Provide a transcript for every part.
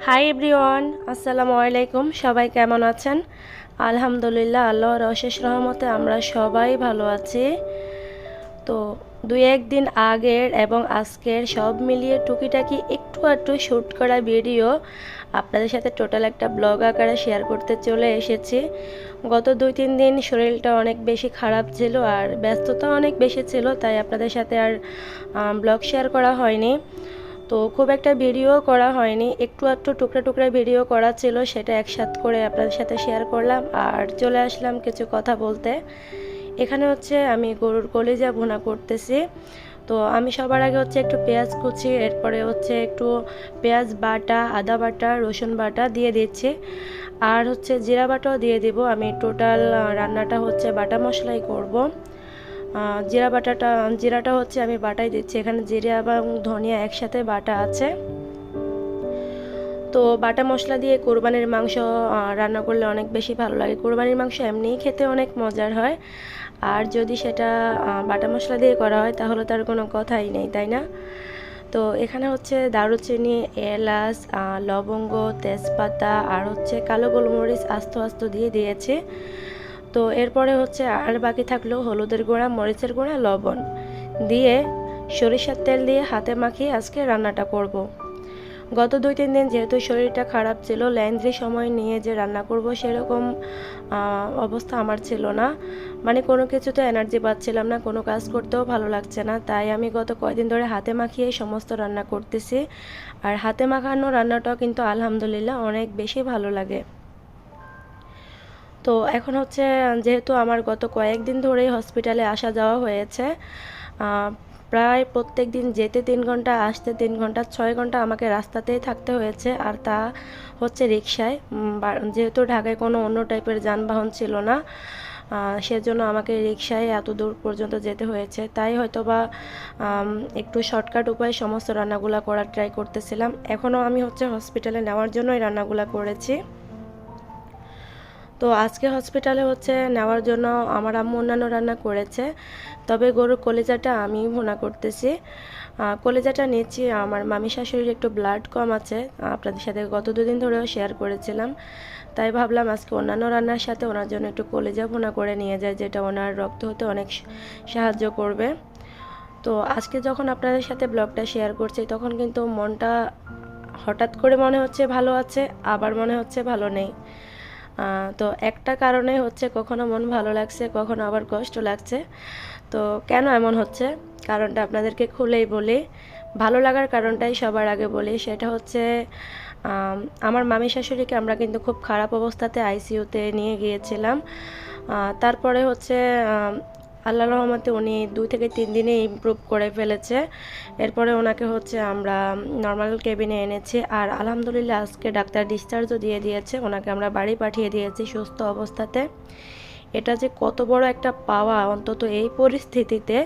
Hi everyone, আসসালামু আলাইকুম। সবাই কেমন আছেন? আলহামদুলিল্লাহ, আল্লাহর অশেষ রহমতে আমরা সবাই ভালো আছি। তো দুই একদিন আগের এবং আজকের সব মিলিয়ে টুকিটাকি একটু শ্যুট করা ভিডিও আপনাদের সাথে টোটাল একটা ব্লগ আকারে শেয়ার করতে চলে এসেছি। গত 2-3 দিন শরীরটা অনেক বেশি খারাপ ছিল আর ব্যস্ততা অনেক বেশি ছিল, তাই আপনাদের সাথে আর ব্লগ শেয়ার করা হয়নি। তো খুব একটা ভিডিও করা হয়নি, একটু টুকরা ভিডিও করা ছিল, সেটা একসাথে করে আপনাদের সাথে শেয়ার করলাম আর চলে আসলাম কিছু কথা বলতে। এখানে হচ্ছে আমি গরুর কলিজা ভুনা করতেছি। তো আমি সবার আগে হচ্ছে একটু পেঁয়াজ কুচি, এরপরে হচ্ছে একটু পেঁয়াজ বাটা, আদা বাটা, রসুন বাটা দিয়ে দিচ্ছি আর হচ্ছে জিরা বাটাও দিয়ে দিব। আমি টোটাল রান্নাটা হচ্ছে বাটা মশলাই করব। জিরাটা হচ্ছে আমি বাটাই দিচ্ছি, এখানে জিরা এবং ধনিয়া একসাথে বাটা আছে। তো বাটা মশলা দিয়ে কোরবানির মাংস রান্না করলে অনেক বেশি ভালো লাগে। কোরবানির মাংস এমনিই খেতে অনেক মজার হয়, আর যদি সেটা বাটা মশলা দিয়ে করা হয় তাহলে তার কোনো কথাই নেই, তাই না? তো এখানে হচ্ছে দারুচিনি, এলাচ, লবঙ্গ, তেজপাতা আর হচ্ছে কালো গোলমরিচ আস্ত দিয়ে দিয়েছি। তো এরপরে হচ্ছে আর বাকি থাকলো হলুদের গুঁড়া, মরিচের গুঁড়া, লবণ দিয়ে সরিষার তেল দিয়ে হাতে মাখিয়ে আজকে রান্নাটা করব। গত 2-3 দিন যেহেতু শরীরটা খারাপ ছিল, লেন্দ্রি সময় নিয়ে যে রান্না করব সেরকম অবস্থা আমার ছিল না। মানে কোনো কিছুতে এনার্জি পাচ্ছিলাম না, কোনো কাজ করতেও ভালো লাগছে না, তাই আমি গত কয়েকদিন ধরে হাতে মাখিয়ে সমস্ত রান্না করতেছি। আর হাতে মাখানো রান্নাটাও কিন্তু আলহামদুলিল্লাহ অনেক বেশি ভালো লাগে। তো এখন হচ্ছে যেহেতু আমার গত কয়েকদিন ধরেই হসপিটালে আসা যাওয়া হয়েছে, প্রায় প্রত্যেক দিন যেতে 3 ঘন্টা, আসতে 3 ঘন্টা, 6 ঘন্টা আমাকে রাস্তাতেই থাকতে হয়েছে, আর তা হচ্ছে রিকশায়। যেহেতু ঢাকায় কোনো অন্য টাইপের যানবাহন ছিল না, সেজন্য আমাকে রিকশায় এত দূর পর্যন্ত যেতে হয়েছে। তাই হয়তোবা একটু শর্টকাট উপায়ে সমস্ত রান্নাগুলো করার ট্রাই করতেছিলাম। এখনও আমি হচ্ছে হসপিটালে নেওয়ার জন্যই রান্নাগুলো করেছি। তো আজকে হসপিটালে হচ্ছে নেওয়ার জন্য আমার আম্মু অন্যান্য রান্না করেছে, তবে গরুর কলিজাটা আমি ভুনা করতেছি। কলিজাটা নিচ্ছি, আমার মামি শাশুড়ির একটু ব্লাড কম আছে, আপনাদের সাথে গত 2 দিন ধরেও শেয়ার করেছিলাম, তাই ভাবলাম আজকে অন্যান্য রান্নার সাথে ওনার জন্য একটু কলিজা ভুনা করে নিয়ে যায়, যেটা ওনার রক্ত হতে অনেক সাহায্য করবে। তো আজকে যখন আপনাদের সাথে ব্লগটা শেয়ার করছি তখন কিন্তু মনটা হঠাৎ করে মনে হচ্ছে ভালো আছে, আবার মনে হচ্ছে ভালো নেই। তো একটা কারণে হচ্ছে কখনো মন ভালো লাগছে, কখনো আবার কষ্ট লাগছে। তো কেন এমন হচ্ছে কারণটা আপনাদেরকে খুলেই বলি। ভালো লাগার কারণটাই সবার আগে বলি, সেটা হচ্ছে আমার মামি শাশুড়িকে আমরা কিন্তু খুব খারাপ অবস্থাতে আইসিইউতে নিয়ে গিয়েছিলাম। তারপরে হচ্ছে আল্লাহর রহমতে উনি 2 থেকে 3 দিনে ইমপ্রুভ করে ফেলেছে। এরপরে ওনাকে হচ্ছে আমরা নর্মাল কেবিনে এনেছি, আর আলহামদুলিল্লাহ আজকে ডাক্তার ডিসচার্জও দিয়ে দিয়েছে, ওনাকে আমরা বাড়ি পাঠিয়ে দিয়েছি সুস্থ অবস্থাতে। এটা যে কত বড় একটা পাওয়া অন্তত এই পরিস্থিতিতে,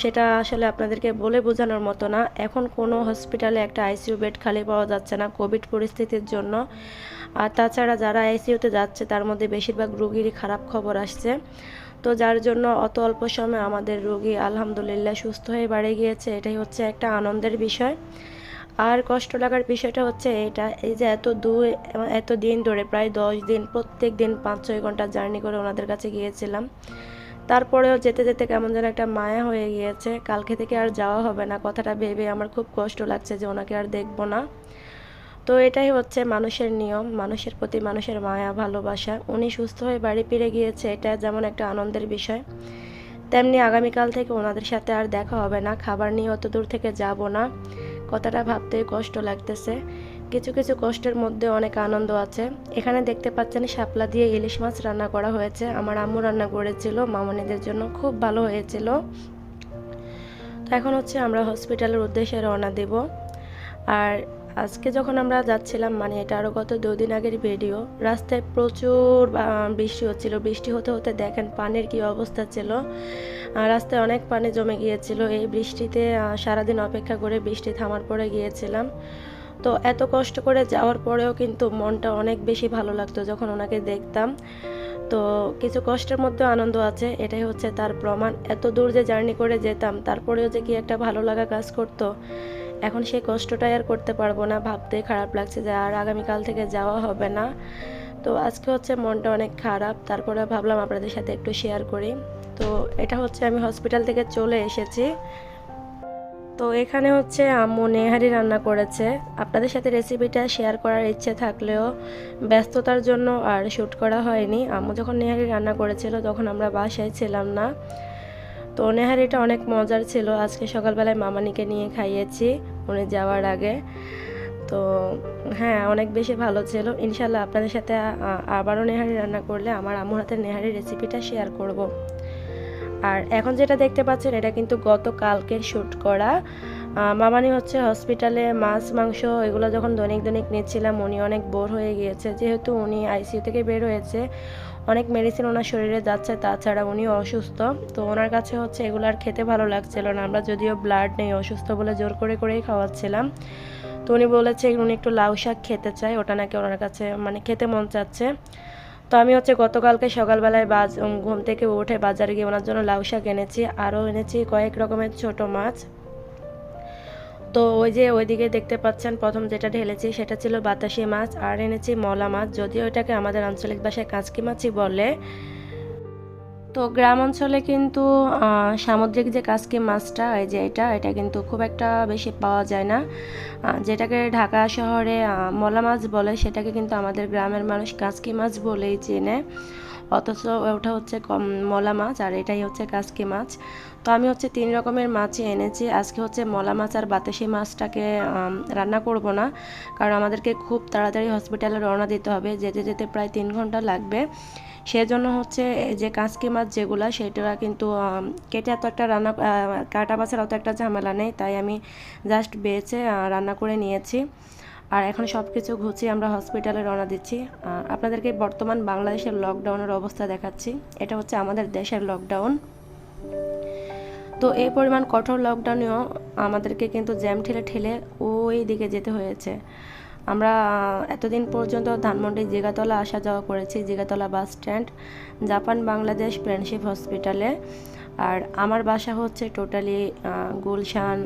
সেটা আসলে আপনাদেরকে বলে বোঝানোর মতো না। এখন কোনো হসপিটালে একটা আইসিইউ বেড খালি পাওয়া যাচ্ছে না কোভিড পরিস্থিতির জন্য, আর তাছাড়া যারা আইসিইউতে যাচ্ছে তার মধ্যে বেশিরভাগ রোগীরই খারাপ খবর আসছে। তো যার জন্য অত অল্প সময়ে আমাদের রোগী আলহামদুলিল্লাহ সুস্থ হয়ে বাড়ি গিয়েছে, এটাই হচ্ছে একটা আনন্দের বিষয়। আর কষ্ট লাগার বিষয়টা হচ্ছে এই যে এত দিন ধরে প্রায় 10 দিন প্রত্যেক দিন 5-6 ঘন্টা জার্নি করে ওনাদের কাছে গিয়েছিলাম, তারপরেও যেতে যেতে কেমন যেন একটা মায়া হয়ে গিয়েছে। কালকে থেকে আর যাওয়া হবে না কথাটা ভেবে আমার খুব কষ্ট লাগছে যে ওনাকে আর দেখবো না। তো এটাই হচ্ছে মানুষের নিয়ম, মানুষের প্রতি মানুষের মায়া ভালোবাসা। উনি সুস্থ হয়ে বাড়ি ফিরে গিয়েছে, এটা যেমন একটা আনন্দের বিষয়, তেমনি আগামীকাল থেকে ওনাদের সাথে আর দেখা হবে না। খাবার নিয়ে অত দূর থেকে যাব না, কথাটা ভাবতেই কষ্ট লাগতেছে। কিছু কিছু কষ্টের মধ্যে অনেক আনন্দ আছে। এখানে দেখতে পাচ্ছেন শাপলা দিয়ে ইলিশ মাছ রান্না করা হয়েছে, আমার আম্মু রান্না করেছিল মামনিদের জন্য, খুব ভালো হয়েছিল। তো এখন হচ্ছে আমরা হসপিটালের উদ্দেশ্যে রওনা দেব। আর আজকে যখন আমরা যাচ্ছিলাম, মানে এটা আরও গত 2 দিন আগের ভিডিও, রাস্তায় প্রচুর বৃষ্টি হচ্ছিল। বৃষ্টি হতে হতে দেখেন পানির কি অবস্থা ছিল, রাস্তায় অনেক পানি জমে গিয়েছিল। এই বৃষ্টিতে সারাদিন অপেক্ষা করে বৃষ্টি থামার পরে গিয়েছিলাম। তো এত কষ্ট করে যাওয়ার পরেও কিন্তু মনটা অনেক বেশি ভালো লাগতো যখন ওনাকে দেখতাম। তো কিছু কষ্টের মধ্যে আনন্দ আছে, এটাই হচ্ছে তার প্রমাণ। এত দূর যে জার্নি করে যেতাম, তারপরেও যে কি একটা ভালো লাগা কাজ করতো, এখন সেই কষ্টটাই আর করতে পারবো না, ভাবতেই খারাপ লাগছে যে আর আগামীকাল থেকে যাওয়া হবে না। তো আজকে হচ্ছে মনটা অনেক খারাপ, তারপরে ভাবলাম আপনাদের সাথে একটু শেয়ার করি। তো এটা হচ্ছে আমি হসপিটাল থেকে চলে এসেছি। তো এখানে হচ্ছে আম্মু নেহারি রান্না করেছে। আপনাদের সাথে রেসিপিটা শেয়ার করার ইচ্ছে থাকলেও ব্যস্ততার জন্য আর শ্যুট করা হয়নি। আম্মু যখন নেহারি রান্না করেছিল তখন আমরা বাসায় ছিলাম না। তো নেহারিটা অনেক মজার ছিল। আজকে সকালবেলায় মামানিকে নিয়ে খাইয়েছি উনি যাওয়ার আগে। তো হ্যাঁ, অনেক বেশি ভালো ছিল। ইনশাল্লাহ আপনাদের সাথে আবারও নেহারি রান্না করলে আমার আম্মুর হাতের নেহারি রেসিপিটা শেয়ার করব। আর এখন যেটা দেখতে পাচ্ছেন এটা কিন্তু গতকালকের শ্যুট করা। মামানি হচ্ছে হসপিটালে মাছ মাংস এগুলো যখন দৈনিক দৈনিক নিচ্ছিলাম উনি অনেক বোর হয়ে গিয়েছে, যেহেতু উনি আইসিইউ থেকে বের হয়েছে, অনেক মেডিসিন ওনার শরীরে যাচ্ছে, তাছাড়া উনিও অসুস্থ। তো ওনার কাছে হচ্ছে এগুলো আর খেতে ভালো লাগছিল না। আমরা যদিও ব্লাড নেই, অসুস্থ বলে জোর করেই খাওয়াচ্ছিলাম। তো উনি বলেছে উনি একটু লাউ শাক খেতে চায়, ওটা নাকি ওনার কাছে মানে খেতে মন চাচ্ছে। তো আমি হচ্ছে গতকালকে সকালবেলায় ঘুম থেকে উঠে বাজারে গিয়ে ওনার জন্য লাউ শাক এনেছি, আরও এনেছি কয়েক রকমের ছোট মাছ। তো ওই যে ওইদিকে দেখতে পাচ্ছেন প্রথম যেটা ঢেলেছি সেটা ছিল বাতাসি মাছ, আর এনেছি মলা মাছ, যদিও এটাকে আমাদের আঞ্চলিক ভাষায় কাঁচকি মাছই বলে। তো গ্রাম অঞ্চলে কিন্তু সামুদ্রিক যে কাঁচকি মাছটা এই যে এটা কিন্তু খুব একটা বেশি পাওয়া যায় না। যেটাকে ঢাকা শহরে মলা মাছ বলে সেটাকে কিন্তু আমাদের গ্রামের মানুষ কাঁচকি মাছ বলেই চেনে, অথচ ওটা হচ্ছে মলা মাছ আর এটাই হচ্ছে কাঁচকি মাছ। তো আমি হচ্ছে 3 রকমের মাছই এনেছি। আজকে হচ্ছে মলা মাছ আর বাতাসি মাছটাকে রান্না করব না, কারণ আমাদেরকে খুব তাড়াতাড়ি হসপিটালে রওনা দিতে হবে, যেতে যেতে প্রায় 3 ঘন্টা লাগবে। সেজন্য হচ্ছে যে কাঁচকি মাছ যেগুলো সেটা কিন্তু কেটে এত একটা রান্না কাটা বাছার অত একটা ঝামেলা নেই, তাই আমি জাস্ট বেছে রান্না করে নিয়েছি। আর এখন সব কিছু গুছিয়ে আমরা হসপিটালে রওনা দিচ্ছি। আপনাদেরকে বর্তমান বাংলাদেশের লকডাউনের অবস্থা দেখাচ্ছি। এটা হচ্ছে আমাদের দেশের লকডাউন। তো এই পরিমাণ কঠোর লকডাউনেও আমাদেরকে কিন্তু জ্যাম ঠেলে ঠেলে ওই দিকে যেতে হয়েছে। আমরা এতদিন পর্যন্ত ধানমন্ডি জিগাতলা আসা যাওয়া করেছি, Jigatola bus stand, Japan Bangladesh friendship হসপিটালে। আর আমার বাসা হচ্ছে টোটালি গুলশান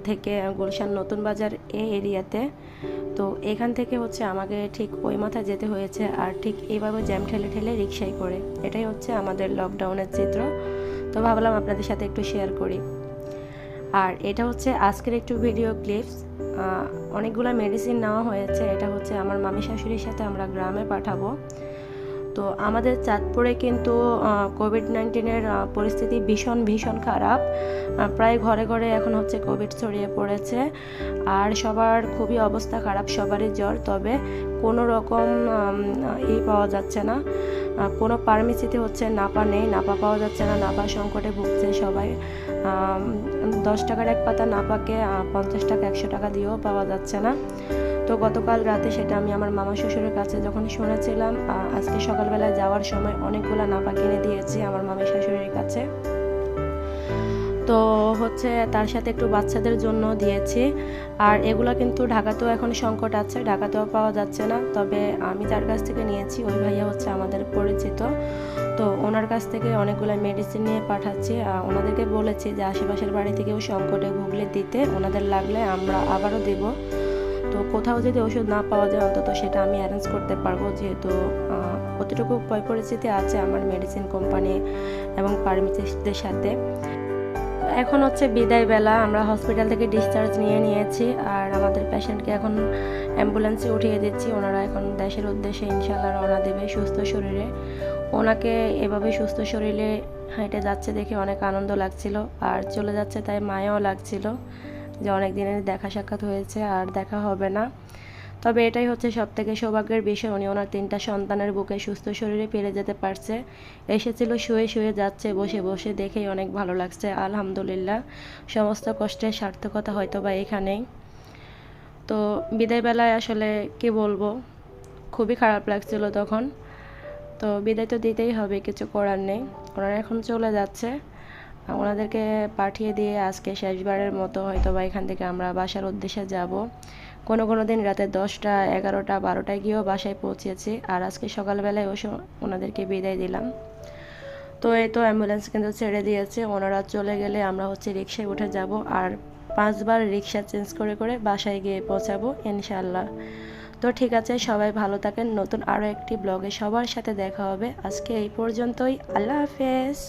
থেকে গুলশান নতুন বাজার এই এরিয়াতে। তো এখান থেকে হচ্ছে আমাকে ঠিক ওই মাথায় যেতে হয়েছে, আর ঠিক এইভাবে জ্যাম ঠেলে ঠেলে রিক্সায় করে। এটাই হচ্ছে আমাদের লকডাউনের চিত্র। তো ভাবলাম আপনাদের সাথে একটু শেয়ার করি। আর এটা হচ্ছে আজকের একটু ভিডিও ক্লিপস। অনেকগুলো মেডিসিন নেওয়া হয়েছে। এটা হচ্ছে আমার মামি শাশুড়ির সাথে আমরা গ্রামে পাঠাবো। তো আমাদের চাঁদপুরে কিন্তু কোভিড-19-এর পরিস্থিতি ভীষণ খারাপ। প্রায় ঘরে ঘরে এখন হচ্ছে কোভিড ছড়িয়ে পড়েছে, আর সবার খুবই অবস্থা খারাপ, সবারই জ্বর। তবে কোনো রকম পাওয়া যাচ্ছে না, কোনো ফার্মেসিতে হচ্ছে নাপা নেই, নাপা পাওয়া যাচ্ছে না, নাপা সংকটে ভুগছে সবাই। 10 টাকার এক পাতা নাপাকে 50 টাকা 100 টাকা দিয়েও পাওয়া যাচ্ছে না। তো গতকাল রাতে সেটা আমি আমার মামা শ্বশুরের কাছে যখন শুনেছিলাম, আজকে সকালবেলায় যাওয়ার সময় অনেকগুলো নাপা কিনে দিয়েছি আমার মামি শাশুড়ির কাছে। তো হচ্ছে তার সাথে একটু বাচ্চাদের জন্য দিয়েছি। আর এগুলো কিন্তু ঢাকাতেও এখন সংকট আছে, ঢাকাতেও পাওয়া যাচ্ছে না। তবে আমি যার কাছ থেকে নিয়েছি ওই ভাইয়া হচ্ছে আমাদের পরিচিত, তো ওনার কাছ থেকে অনেকগুলো মেডিসিন নিয়ে পাঠাচ্ছি। ওনাদেরকে বলেছি যে আশেপাশের বাড়ি থেকেও সংকটে ভুগলে দিতে, ওনাদের লাগলে আমরা আবারও দেব। তো কোথাও যদি ওষুধ না পাওয়া যায় অন্তত সেটা আমি অ্যারেঞ্জ করতে পারবো, যেহেতু কতটুকু পরিস্থিতি আছে আমার মেডিসিন কোম্পানি এবং ফার্মেসিস্টদের সাথে। এখন হচ্ছে বিদায় বেলা, আমরা হসপিটাল থেকে ডিসচার্জ নিয়েছি, আর আমাদের পেশেন্টকে এখন অ্যাম্বুলেন্সে উঠিয়ে দিচ্ছি। ওনারা এখন দেশের উদ্দেশ্যে ইনশাল্লাহ রওনা দেবে সুস্থ শরীরে। ওনাকে এভাবে সুস্থ শরীরে হেঁটে যাচ্ছে দেখে অনেক আনন্দ লাগছিল, আর চলে যাচ্ছে তাই মায়াও লাগছিল যে অনেক দিনের দেখা সাক্ষাৎ হয়েছে আর দেখা হবে না। তবে এটাই হচ্ছে সবথেকে সৌভাগ্যের বিষয়, উনি ওনার 3টা সন্তানের বুকে সুস্থ শরীরে ফিরে যেতে পারছে। এসেছিল শুয়ে যাচ্ছে বসে দেখেই অনেক ভালো লাগছে। আলহামদুলিল্লাহ, সমস্ত কষ্টের সার্থকতা হয়তো বা এখানেই। তো বিদায় বেলায় আসলে কি বলবো, খুবই খারাপ লাগছিল তখন। তো বিদায় তো দিতেই হবে, কিছু করার নেই। ওনারা এখন চলে যাচ্ছে, ওনাদেরকে পাঠিয়ে দিয়ে আজকে শেষবারের মতো হয়তো বা এখান থেকে আমরা বাসার উদ্দেশ্যে যাব। কোনো দিন রাতে 10টা 11টা 12টায় গিয়েও বাসায় পৌঁছেছি, আর আজকে সকালবেলায় ওনাদেরকে বিদায় দিলাম। তো এই তো অ্যাম্বুলেন্স কিন্তু ছেড়ে দিয়েছে, ওনারা চলে গেলে আমরা হচ্ছে রিক্সায় উঠে যাব। আর 5বার রিক্সা চেঞ্জ করে করে বাসায় গিয়ে পৌঁছাবো ইনশাআল্লাহ। তো ঠিক আছে, সবাই ভালো থাকেন। নতুন আরও একটি ব্লগে সবার সাথে দেখা হবে। আজকে এই পর্যন্তই। আল্লাহ হাফেজ।